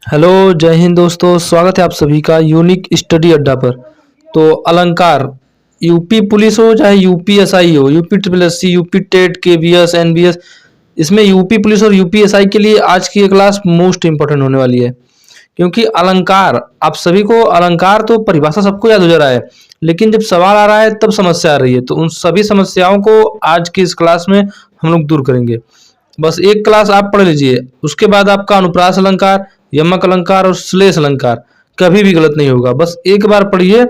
Hello, जय हिंद दोस्तों। स्वागत है आप सभी का यूनिक स्टडी अड्डा पर। तो अलंकार, यूपी पुलिस हो चाहे यूपीएसआई हो, UP triple SC, UP TET, KVS, NBS, इसमें यूपी पुलिस और यूपीएसआई के लिए आज की ये क्लास मोस्ट इंपॉर्टेंट होने वाली है। क्योंकि अलंकार, आप सभी को अलंकार तो परिभाषा सबको याद हो जा रहा है, लेकिन जब सवाल आ रहा है तब समस्या आ रही है। तो उन सभी समस्याओं को आज की इस क्लास में हम लोग दूर करेंगे। बस एक क्लास आप पढ़ लीजिए, उसके बाद आपका अनुप्रास अलंकार, यमक अलंकार और श्लेष अलंकार कभी भी गलत नहीं होगा। बस एक बार पढ़िए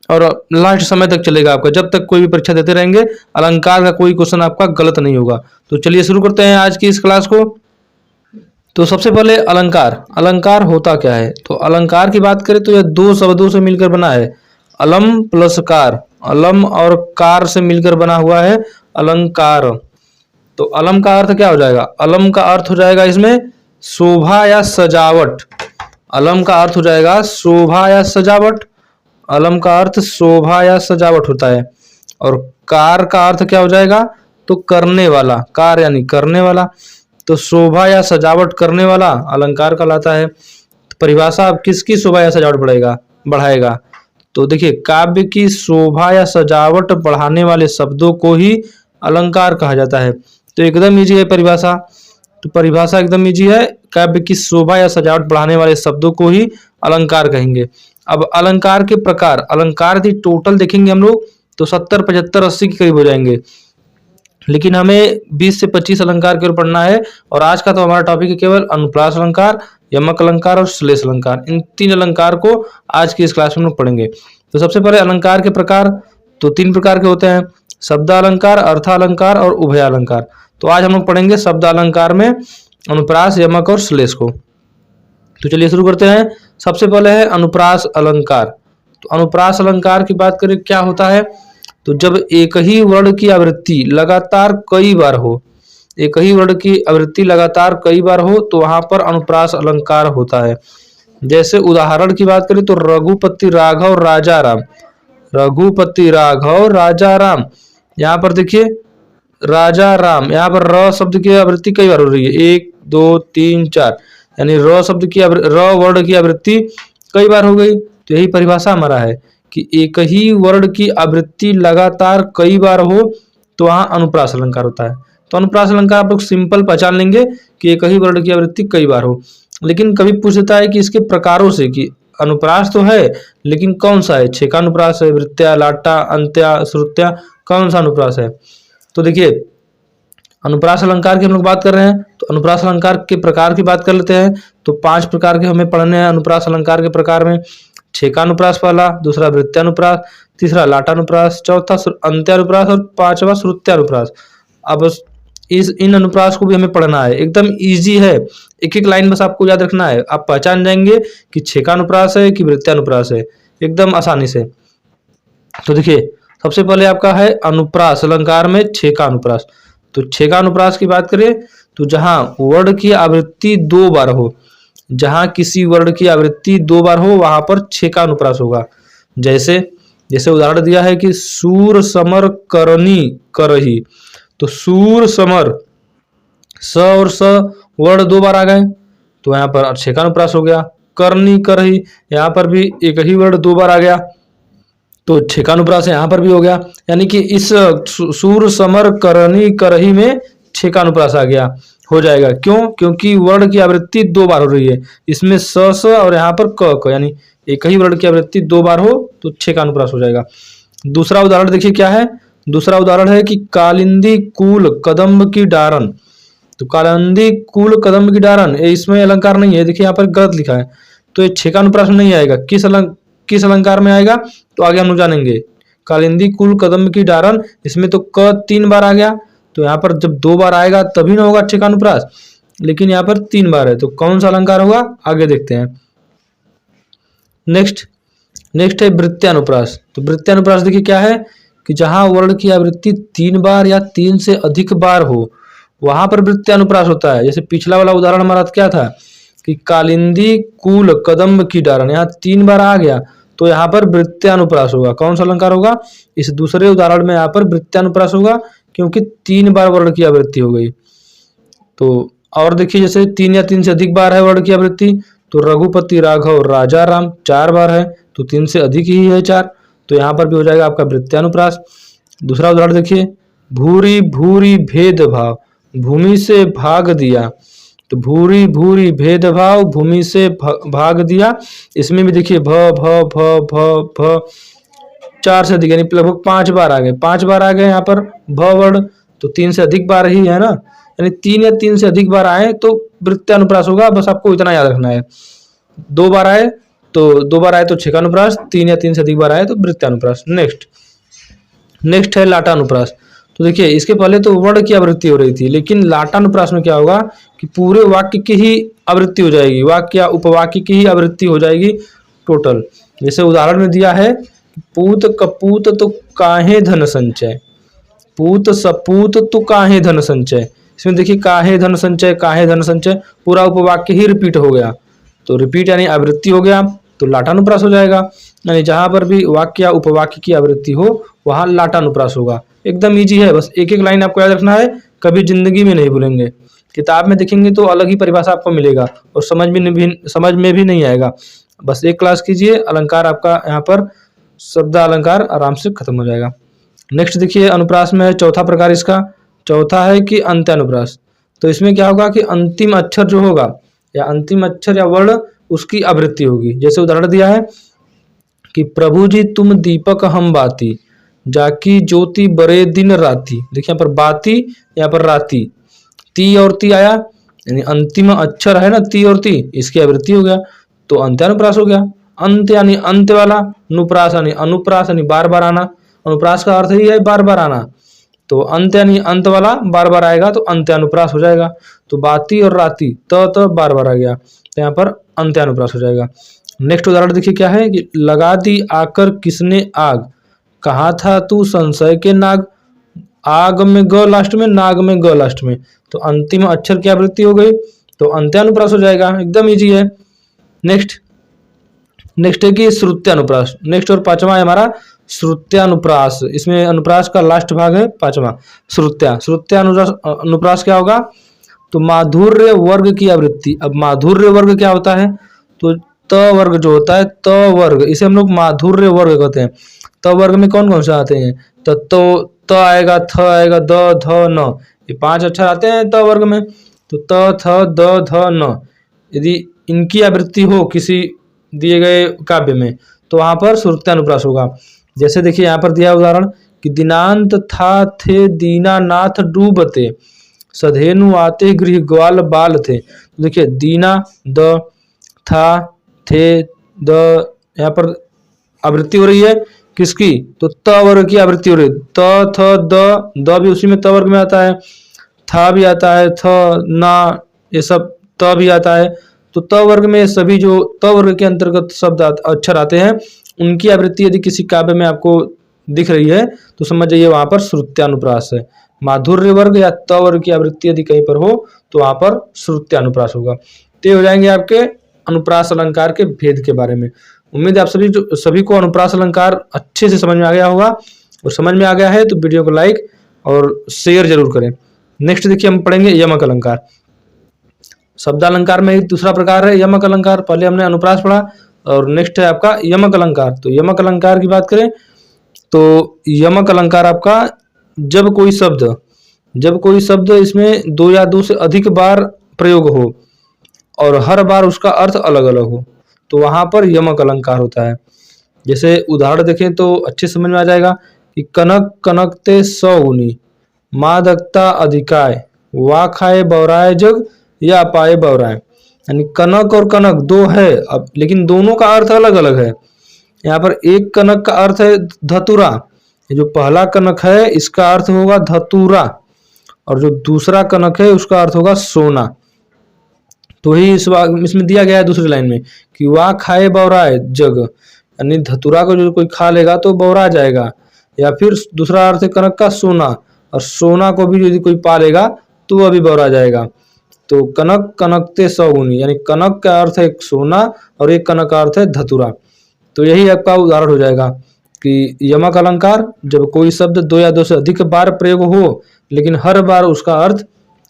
और लास्ट समय तक चलेगा आपका, जब तक कोई भी परीक्षा देते रहेंगे अलंकार का कोई क्वेश्चन आपका गलत नहीं होगा। तो चलिए शुरू करते हैं आज की इस क्लास को। तो सबसे पहले अलंकार, अलंकार होता क्या है? तो अलंकार की बात करें तो यह दो शब्दों से मिलकर बना है, अलम प्लस कार। अलम और कार से मिलकर बना हुआ है अलंकार। तो अलम का अर्थ क्या हो जाएगा? अलम का अर्थ हो जाएगा इसमें शोभा या सजावट। अलम का अर्थ हो जाएगा शोभा या सजावट। अलम का अर्थ शोभा या सजावट होता है। और कार का अर्थ क्या हो जाएगा? तो करने वाला, कार यानी करने वाला। तो शोभा या सजावट करने वाला अलंकार कहलाता है। तो परिभाषा अब किसकी शोभा या सजावट बढ़ाएगा? तो देखिए, काव्य की शोभा या सजावट बढ़ाने वाले शब्दों को ही अलंकार कहा जाता है। तो एकदम इजी है परिभाषा। तो परिभाषा एकदम इजी है, काव्य की शोभा या सजावट बढ़ाने वाले शब्दों को ही अलंकार कहेंगे। अब अलंकार के प्रकार, अलंकार की टोटल देखेंगे हम लोग तो 70, 75, 80 के करीब हो जाएंगे, लेकिन हमें 20 से 25 अलंकार केवल पढ़ना है। और आज का तो हमारा टॉपिक है केवल अनुप्रास अलंकार, यमक अलंकार और श्लेष अलंकार। इन तीन अलंकार को आज की इस क्लास में हम लोग पढ़ेंगे। तो सबसे पहले अलंकार के प्रकार, तो 3 प्रकार के होते हैं, शब्दालंकार, अर्थालंकार और उभयालंकार। तो आज हम लोग पढ़ेंगे शब्दालंकार में अनुप्रास, यमक और श्लेष को। तो चलिए शुरू करते हैं। सबसे पहले है अनुप्रास अलंकार। तो अनुप्रास अलंकार की बात करें, क्या होता है? तो जब एक ही वर्ण की आवृत्ति लगातार कई बार हो, एक ही वर्ण की आवृत्ति लगातार कई बार हो तो वहां पर अनुप्रास अलंकार होता है। जैसे उदाहरण की बात करें तो रघुपति राघव राजा राम, रघुपति राघव राजा राम। यहाँ पर देखिए राजा राम, यहाँ पर र शब्द की आवृत्ति कई बार हो रही है, 1 2 3 4, यानी र शब्द की र वर्ण की आवृत्ति कई बार हो गई। तो यही परिभाषा हमारा है कि एक ही वर्ण की आवृत्ति लगातार कई बार हो तो वहां अनुप्रास अलंकार होता है। तो अनुप्रास अलंकार आप लोग सिंपल पहचान लेंगे कि एक ही वर्ण की आवृत्ति कई बार हो। लेकिन कभी पूछता है कि इसके प्रकारों से, कि अनुप्रास तो है लेकिन कौन सा है? छेकानुप्रास है, वृत्त्या, लाटा, अंत्या, श्रुत्या, कौन सा अनुप्रास है? तो देखिए, अनुप्रास अलंकार की हम लोग बात कर रहे हैं तो अनुप्रास अलंकार के प्रकार की बात कर लेते हैं। तो 5 प्रकार के हमें पढ़ने हैं अनुप्रास अलंकार के प्रकार में। छेकानुप्रास पहला, दूसरा वृत्त्यानुप्रास, तीसरा लाटानुप्रास, चौथा अंत्यानुप्रास और 5वां श्रुत्यानुप्रास। अब इन अनुप्रास को भी हमें पढ़ना है, एकदम इजी है। एक एक लाइन बस आपको याद रखना है, आप पहचान जाएंगे कि छेकानुप्रास है कि वृत्त्यानुप्रास है, एकदम आसानी से। तो देखिए, सबसे पहले आपका है अनुप्रास अलंकार में छेकानुप्रास। तो छेकानुप्रास की बात करें तो जहां वर्ण की आवृत्ति 2 बार हो, जहां किसी वर्ण की आवृत्ति 2 बार हो वहां पर छेकानुप्रास होगा। जैसे उदाहरण दिया है कि सूर समर करनी करही। तो सूर समर, स और स वर्ण 2 बार आ गए तो यहाँ पर छेकानुप्रास हो गया। करनी करही, यहाँ पर भी एक ही वर्ण 2 बार आ गया तो छेकानुप्रास यहाँ पर भी हो गया। यानी कि इस सूर समर करनी करही में छेकानुप्रास आ गया, हो जाएगा। क्यों? क्योंकि वर्ण की आवृत्ति 2 बार हो रही है, इसमें स और यहाँ पर क, यानी एक ही वर्ण की आवृत्ति 2 बार हो तो छेकानुप्रास हो जाएगा। दूसरा उदाहरण देखिए क्या है। दूसरा उदाहरण है कि कालिंदी कूल कदम्ब की डारन। तो कालिंदी कूल कदम्ब की डारन, इसमें अलंकार नहीं है, देखिए यहाँ पर गलत लिखा है, तो ये छेकानुप्रास में नहीं आएगा। किस अलंकार में आएगा तो आगे हम लोग जानेंगे। कालिंदी कुल कदम्ब की डारन, इसमें तो क 3 बार आ गया, तो यहाँ पर जब 2 बार आएगा तभी ना होगा छेकानुप्रास, लेकिन यहाँ पर 3 बार है, तो कौन सा अलंकार होगा आगे देखते हैं। नेक्स्ट है वृत्त्यानुप्रास। तो वृत्त्यानुप्रास देखिए क्या है कि जहां वर्ण की आवृत्ति 3 बार या 3 से अधिक बार हो वहां पर वृत्त्यानुप्रास होता है। जैसे पिछला वाला उदाहरण हमारा क्या था कि कालिंदी कुल कदम्ब की डारन, यहाँ 3 बार आ गया तो यहाँ पर वृत्त्यानुप्रास होगा। कौन सा अलंकार होगा? इस दूसरे उदाहरण में यहाँ पर वृत्त्यानुप्रास होगा, क्योंकि 3 बार वर्ण की आवृत्ति हो गई। तो और देखिए, जैसे 3 या 3 से अधिक बार है वर्ण की आवृत्ति तो रघुपति राघव राजा राम 4 बार है, तो 3 से अधिक ही है 4, तो यहाँ पर भी हो जाएगा आपका वृत्यानुप्रास। दूसरा उदाहरण देखिए, भूरी भूरी भेदभाव भूमि से भाग दिया, तो भूरी भूरी भेदभाव भूमि से भाग दिया, इसमें भी देखिए भ भ भ भ भ 4 से अधिक यानी लगभग 5 बार आ गए, 5 बार आ गए यहाँ पर भ वर्ण, तो 3 से अधिक बार ही है ना, यानी 3 या 3 से अधिक बार आए तो वृत्यानुप्रास होगा। बस आपको इतना याद रखना है, 2 बार आए तो छेकानुप्रास, 3 या 3 से अधिक बार आए तो वृत्यानुप्रास। नेक्स्ट है लाटानुप्रास। तो देखिए इसके पहले तो वर्ण की आवृत्ति हो रही थी, लेकिन लाटानुप्रास में क्या होगा कि पूरे वाक्य की ही आवृत्ति हो जाएगी, वाक्य या उपवाक्य की ही आवृत्ति हो जाएगी टोटल। जैसे उदाहरण में दिया है, पूत कपूत तो काहे धन संचय, पूत सपूत तो काहे धन संचय, इसमें देखिए काहे धन संचय पूरा उपवाक्य ही रिपीट हो गया, तो रिपीट यानी आवृत्ति हो गया, तो लाटानुप्रास हो जाएगा। यानी जहां पर भी वाक्य या उपवाक्य की आवृत्ति हो वहां लाटानुप्रास होगा। एकदम इजी है, बस एक एक लाइन आपको याद रखना है, कभी जिंदगी में नहीं भूलेंगे। किताब में देखेंगे तो अलग ही परिभाषा आपको मिलेगा और समझ में भी नहीं आएगा। बस एक क्लास कीजिए, अलंकार आपका यहाँ पर शब्द अलंकार आराम से खत्म हो जाएगा। नेक्स्ट देखिए अनुप्रास में है चौथा प्रकार, इसका चौथा है कि अंत्यानुप्रास। तो इसमें क्या होगा कि अंतिम अक्षर जो होगा या अंतिम अक्षर या वर्ण उसकी आवृत्ति होगी। जैसे उदाहरण दिया है कि प्रभु जी तुम दीपक हम बाती, जाकी ज्योति बड़े दिन राती। देखिए यहाँ पर बाती, यहाँ पर राती, ती और ती आया, यानी अंतिम अक्षर है ना ती और ती, इसकी आवृत्ति हो गया, तो अंत्यानुप्रास हो गया। अंत यानी अंत वाला, नुप्रास यानी अनुप्रास यानी बार बार आना, अनुप्रास का अर्थ ही है बार बार आना, तो अंत यानी अंत वाला बार बार आएगा तो अंत्यानुप्रास हो जाएगा। तो बाती और राती त बार बार आ गया, तो यहाँ पर अंत्यानुप्रास हो जाएगा। नेक्स्ट उदाहरण देखिए क्या है कि लगा दी आकर किसने आग, कहा था तू संशय के नाग, आग में ग लास्ट में, नाग में ग लास्ट में, तो अंतिम अक्षर की आवृत्ति हो गई, तो अंत्यानुप्रास हो जाएगा। एकदम इजी है। नेक्स्ट है कि श्रुत्यानुप्रास। नेक्स्ट और पांचवा है हमारा श्रुत्यानुप्रास। इसमें अनुप्रास का लास्ट भाग है पांचवा, श्रुत्यानुप्रास क्या होगा, तो माधुर्य वर्ग की आवृत्ति। अब माधुर्य वर्ग क्या होता है, तो त वर्ग जो होता है, त वर्ग, इसे हम लोग माधुर्य वर्ग कहते हैं। त वर्ग में कौन कौन से आते हैं, तो त आएगा, थ आएगा, द ध न, ये 5 अक्षर आते हैं त वर्ग में, तो त थ द ध न। यदि इनकी आवृत्ति हो किसी दिए गए काव्य में तो वहां पर श्रुत्यानुप्रास होगा। जैसे देखिए यहाँ पर दिया उदाहरण कि दिनांत था थे दीनानाथ डूबते, सधेनु आते गृह ग्वाल बाल थे। तो देखिए दीना द, था थे द, यहाँ पर आवृत्ति हो रही है किसकी, तो त वर्ग की आवृत्ति हो रही है। त थ द भी उसी में त वर्ग में आता है, था भी आता है, थ ना ये सब त भी आता है, तो त वर्ग में सभी जो त वर्ग के अंतर्गत शब्द अक्षर आते हैं उनकी आवृत्ति यदि किसी काव्य में आपको दिख रही है तो समझ जाइए वहां पर श्रुत्यानुप्रास है। माधुर्य वर्ग या त वर्ग की आवृत्ति यदि कहीं पर हो तो वहां पर श्रुत्यानुप्रास होगा। तो ये हो जाएंगे आपके अनुप्रास अलंकार के भेद के बारे में। उम्मीद है आप सभी को अनुप्रास अलंकार अच्छे से समझ में आ गया होगा, और समझ में आ गया है तो वीडियो को लाइक और शेयर जरूर करें। नेक्स्ट देखिए हम पढ़ेंगे यमक अलंकार। शब्दालंकार में एक दूसरा प्रकार है यमक अलंकार। पहले हमने अनुप्रास पढ़ा और नेक्स्ट है आपका यमक अलंकार। तो यमक अलंकार की बात करें तो यमक अलंकार आपका जब कोई शब्द इसमें 2 या 2 से अधिक बार प्रयोग हो और हर बार उसका अर्थ अलग अलग हो तो वहां पर यमक अलंकार होता है। जैसे उदाहरण देखें तो अच्छे समझ में आ जाएगा कि कनक कनकते 100 गुनी, मादकता अधिकाय, वा खाए बौराए जग या पाए बौराए। यानी कनक और कनक 2 है, अब लेकिन दोनों का अर्थ अलग अलग है। यहाँ पर एक कनक का अर्थ है धतुरा, जो पहला कनक है इसका अर्थ होगा धतुरा, और जो दूसरा कनक है उसका अर्थ होगा सोना। तो ही इसमें दिया गया है दूसरी लाइन में कि वाह खाए बौराए जग, यानी धतुरा को जो कोई खा लेगा तो बौरा जाएगा, या फिर दूसरा अर्थ है कनक का सोना, और सोना को भी यदि कोई पा लेगा तो वह भी बौरा जाएगा। तो कनक कनकते 100 गुनी, यानी कनक का अर्थ है सोना और एक कनक का अर्थ है धतुरा। तो यही आपका उदाहरण हो जाएगा कि यमक अलंकार जब कोई शब्द 2 या 2 से अधिक बार प्रयोग हो लेकिन हर बार उसका अर्थ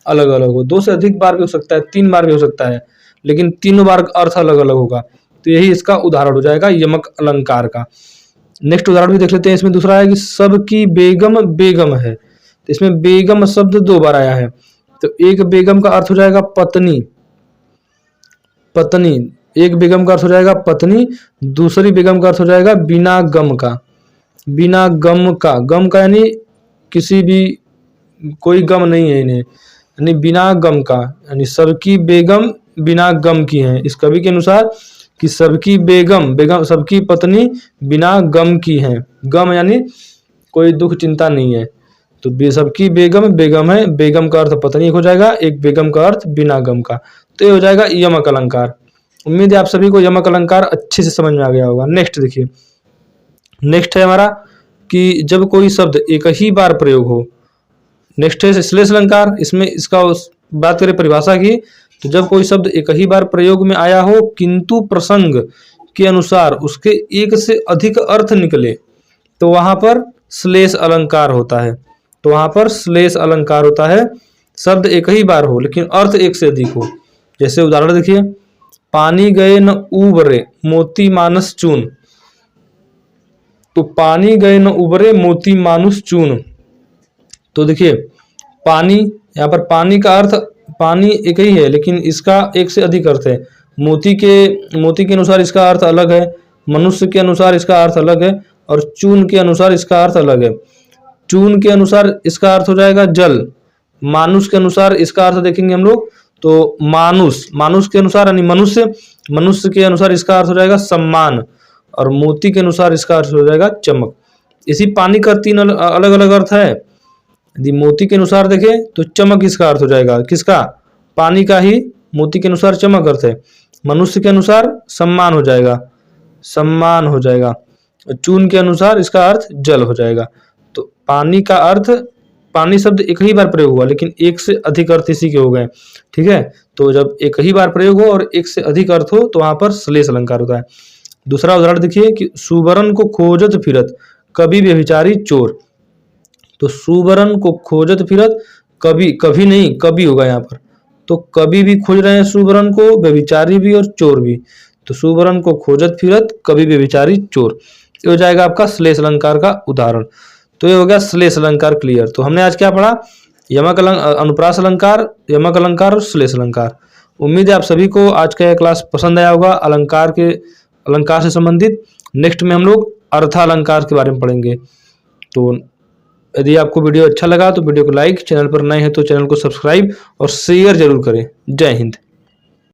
अलग अलग हो। 2 से अधिक बार भी हो सकता है, 3 बार भी हो सकता है, लेकिन तीनों बार अर्थ अलग अलग होगा। तो यही इसका उदाहरण हो जाएगा यमक अलंकार का। नेक्स्ट उदाहरण भी देख लेते हैं। इसमें दूसरा है कि सबकी बेगम बेगम है। तो इसमें बेगम शब्द 2 बार आया है। तो एक बेगम का अर्थ हो जाएगा पत्नी, पत्नी। एक बेगम का अर्थ हो जाएगा पत्नी, दूसरी बेगम का अर्थ हो जाएगा बिना गम का, बिना गम का। गम का यानी किसी भी कोई गम नहीं है इन्हें, यानी बिना गम का, यानी सबकी बेगम बिना गम की है। इस कवि के अनुसार कि सबकी बेगम, बेगम सबकी पत्नी बिना गम की है। गम यानी कोई दुख चिंता नहीं है। तो सबकी बेगम बेगम है, बेगम का अर्थ पत्नी हो जाएगा, एक बेगम का अर्थ बिना गम का। तो ये हो जाएगा यमक अलंकार। उम्मीद है आप सभी को यमक अलंकार अच्छे से समझ में आ गया होगा। नेक्स्ट देखिए, नेक्स्ट है हमारा कि जब कोई शब्द एक ही बार प्रयोग हो। नेक्स्ट है श्लेष अलंकार। इसमें इसका बात करें परिभाषा की, तो जब कोई शब्द एक ही बार प्रयोग में आया हो किंतु प्रसंग के अनुसार उसके एक से अधिक अर्थ निकले, तो वहां पर श्लेष अलंकार होता है। तो वहां पर श्लेष अलंकार होता है। शब्द एक ही बार हो लेकिन अर्थ एक से अधिक हो। जैसे उदाहरण देखिए, पानी गए न उबरे मोती मानस चून। तो पानी गए न उबरे मोती मानुष चून। तो देखिए पानी, यहाँ पर पानी का अर्थ, पानी एक ही है लेकिन इसका एक से अधिक अर्थ है। मोती के अनुसार इसका अर्थ अलग है, मनुष्य के अनुसार इसका अर्थ अलग है, और चून के अनुसार इसका अर्थ अलग है। चून के अनुसार इसका अर्थ हो जाएगा जल, मानुष के अनुसार इसका अर्थ देखेंगे हम लोग तो मानुष, मानुष के अनुसार यानी मनुष्य, मनुष्य के अनुसार इसका अर्थ हो जाएगा सम्मान, और मोती के अनुसार इसका अर्थ हो जाएगा चमक। इसी पानी का 3 अलग अलग अर्थ है। यदि मोती के अनुसार देखें तो चमक इसका अर्थ हो जाएगा, किसका? पानी का ही मोती के अनुसार चमक अर्थ है। मनुष्य के अनुसार सम्मान हो जाएगा, सम्मान हो जाएगा। चून के अनुसार इसका अर्थ जल हो जाएगा। तो पानी का अर्थ, पानी शब्द एक ही बार प्रयोग हुआ लेकिन एक से अधिक अर्थ इसी के हो गए, ठीक है। तो जब एक ही बार प्रयोग हो और एक से अधिक अर्थ हो तो वहां पर श्लेष अलंकार होता है। दूसरा उदाहरण देखिए कि सुवर्ण को खोजत फिरत कभी व्यभिचारी चोर। तो सुवर्ण को खोजत फिरत, कभी, कभी नहीं कभी होगा यहाँ पर। तो कभी भी खोज रहे हैं सुवर्ण को, व्यभिचारी भी और चोर भी। तो सुवर्ण को खोजत फिरत कभी व्यभिचारी चोर, ये हो जाएगा आपका श्लेष अलंकार का उदाहरण। तो ये हो गया श्लेष अलंकार क्लियर। तो हमने आज क्या पढ़ा? यमक अलंकार, अनुप्रास अलंकार, यमक अलंकार और श्लेष अलंकार। उम्मीद है आप सभी को आज का यह क्लास पसंद आया होगा अलंकार से संबंधित। नेक्स्ट में हम लोग अर्थालंकार के बारे में पढ़ेंगे। तो यदि आपको वीडियो अच्छा लगा तो वीडियो को लाइक, चैनल पर नए हैं तो चैनल को सब्सक्राइब और शेयर जरूर करें। जय हिंद।